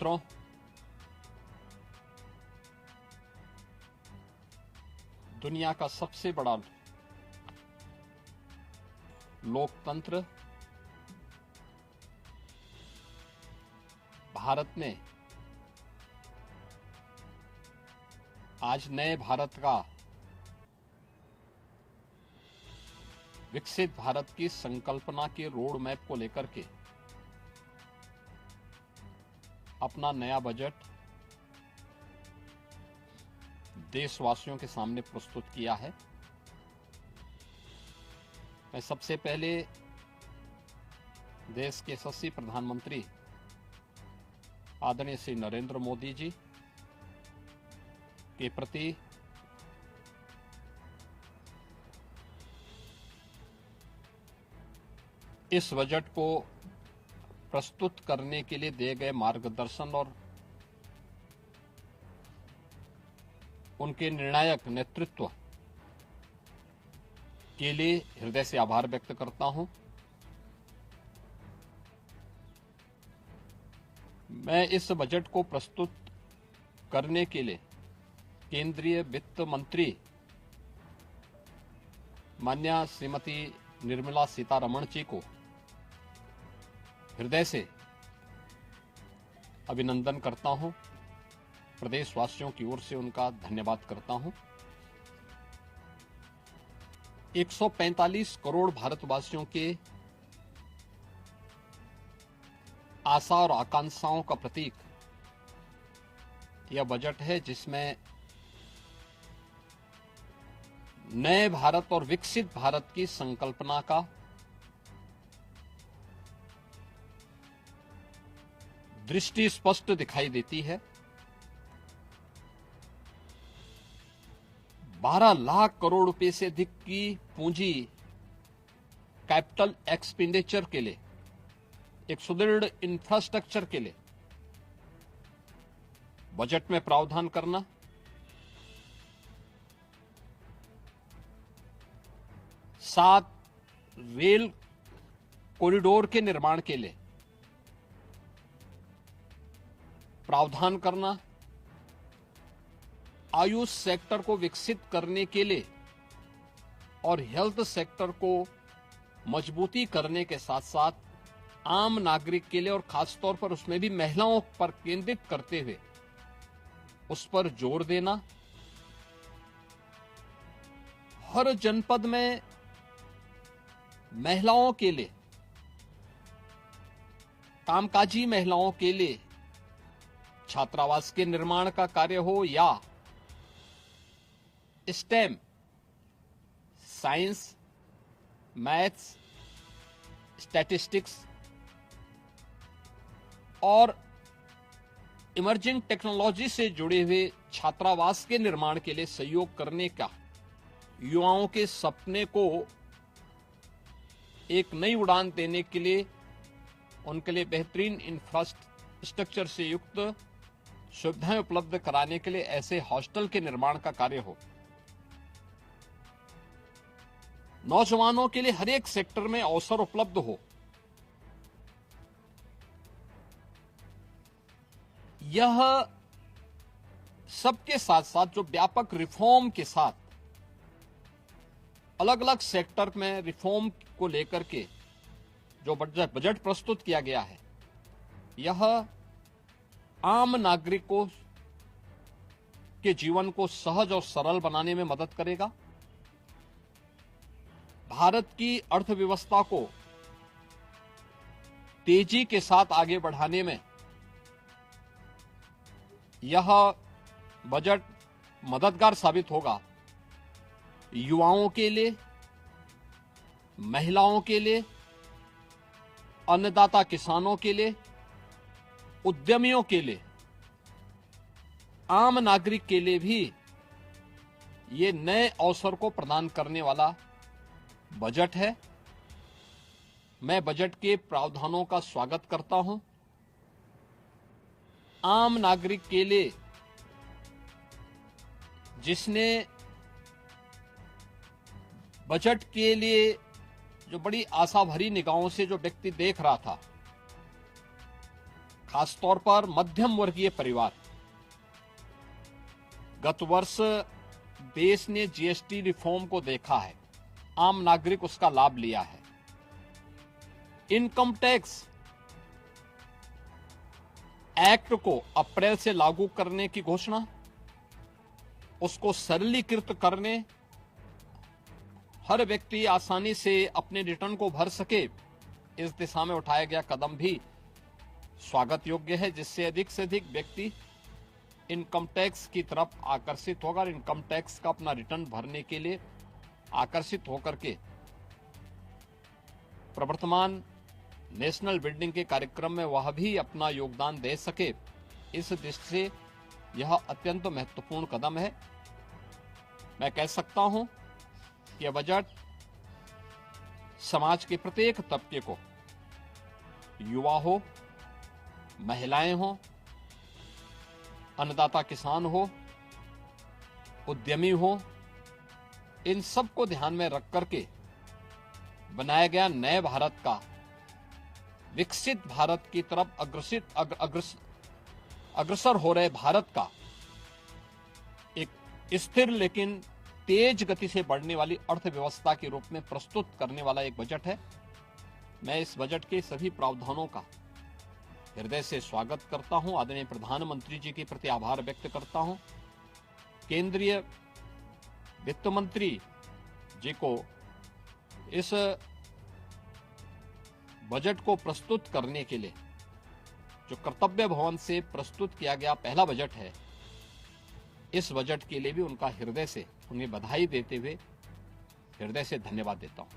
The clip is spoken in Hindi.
मित्रों, दुनिया का सबसे बड़ा लोकतंत्र भारत ने आज नए भारत का, विकसित भारत की संकल्पना के रोड मैप को लेकर के अपना नया बजट देशवासियों के सामने प्रस्तुत किया है। मैं सबसे पहले देश के यशस्वी प्रधानमंत्री आदरणीय श्री नरेंद्र मोदी जी के प्रति इस बजट को प्रस्तुत करने के लिए दिए गए मार्गदर्शन और उनके निर्णायक नेतृत्व के लिए हृदय से आभार व्यक्त करता हूं। मैं इस बजट को प्रस्तुत करने के लिए केंद्रीय वित्त मंत्री माननीय श्रीमती निर्मला सीतारमण जी को हृदय से अभिनंदन करता हूं, प्रदेशवासियों की ओर से उनका धन्यवाद करता हूं। 145 करोड़ भारतवासियों के आशा और आकांक्षाओं का प्रतीक यह बजट है, जिसमें नए भारत और विकसित भारत की संकल्पना का दृष्टि स्पष्ट दिखाई देती है। 12 लाख करोड़ रुपए से अधिक की पूंजी कैपिटल एक्सपेंडिचर के लिए, एक सुदृढ़ इंफ्रास्ट्रक्चर के लिए बजट में प्रावधान करना, सात रेल कॉरिडोर के निर्माण के लिए प्रावधान करना, आयुष सेक्टर को विकसित करने के लिए और हेल्थ सेक्टर को मजबूती करने के साथ साथ आम नागरिक के लिए और खासतौर पर उसमें भी महिलाओं पर केंद्रित करते हुए उस पर जोर देना, हर जनपद में महिलाओं के लिए, कामकाजी महिलाओं के लिए छात्रावास के निर्माण का कार्य हो या स्टेम, साइंस, मैथ्स, स्टैटिस्टिक्स और इमर्जिंग टेक्नोलॉजी से जुड़े हुए छात्रावास के निर्माण के लिए सहयोग करने का, युवाओं के सपने को एक नई उड़ान देने के लिए उनके लिए बेहतरीन इंफ्रास्ट्रक्चर से युक्त सुविधाएं उपलब्ध कराने के लिए ऐसे हॉस्टल के निर्माण का कार्य हो, नौजवानों के लिए हर एक सेक्टर में अवसर उपलब्ध हो, यह सबके साथ साथ जो व्यापक रिफॉर्म के साथ अलग अलग सेक्टर में रिफॉर्म को लेकर के जो बजट प्रस्तुत किया गया है, यह आम नागरिकों के जीवन को सहज और सरल बनाने में मदद करेगा, भारत की अर्थव्यवस्था को तेजी के साथ आगे बढ़ाने में यह बजट मददगार साबित होगा। युवाओं के लिए, महिलाओं के लिए, अन्नदाता किसानों के लिए, उद्यमियों के लिए, आम नागरिक के लिए भी ये नए अवसर को प्रदान करने वाला बजट है। मैं बजट के प्रावधानों का स्वागत करता हूं। आम नागरिक के लिए, जिसने बजट के लिए जो बड़ी आशा भरी निगाहों से जो व्यक्ति देख रहा था, खासतौर पर मध्यम वर्गीय परिवार। गत वर्ष देश ने जीएसटी रिफॉर्म को देखा है, आम नागरिक उसका लाभ लिया है। इनकम टैक्स एक्ट को अप्रैल से लागू करने की घोषणा, उसको सरलीकृत करने, हर व्यक्ति आसानी से अपने रिटर्न को भर सके, इस दिशा में उठाया गया कदम भी स्वागत योग्य है, जिससे अधिक से अधिक व्यक्ति इनकम टैक्स की तरफ आकर्षित होगा और इनकम टैक्स का अपना रिटर्न भरने के लिए आकर्षित होकर के प्रवर्तमान नेशनल बिल्डिंग के कार्यक्रम में वह भी अपना योगदान दे सके। इस दृष्टि से यह अत्यंत महत्वपूर्ण कदम है। मैं कह सकता हूं कि यह बजट समाज के प्रत्येक तबके को, युवा हो, महिलाएं हो, अन्नदाता किसान हो, उद्यमी हो, इन सब को ध्यान में रख करके बनाया गया नए भारत का, विकसित भारत की तरफ अग्रसर हो रहे भारत का एक स्थिर लेकिन तेज गति से बढ़ने वाली अर्थव्यवस्था के रूप में प्रस्तुत करने वाला एक बजट है। मैं इस बजट के सभी प्रावधानों का हृदय से स्वागत करता हूं। आदरणीय प्रधानमंत्री जी के प्रति आभार व्यक्त करता हूं। केंद्रीय वित्त मंत्री जी को इस बजट को प्रस्तुत करने के लिए, जो कर्तव्य भवन से प्रस्तुत किया गया पहला बजट है, इस बजट के लिए भी उनका हृदय से उन्हें बधाई देते हुए हृदय से धन्यवाद देता हूं।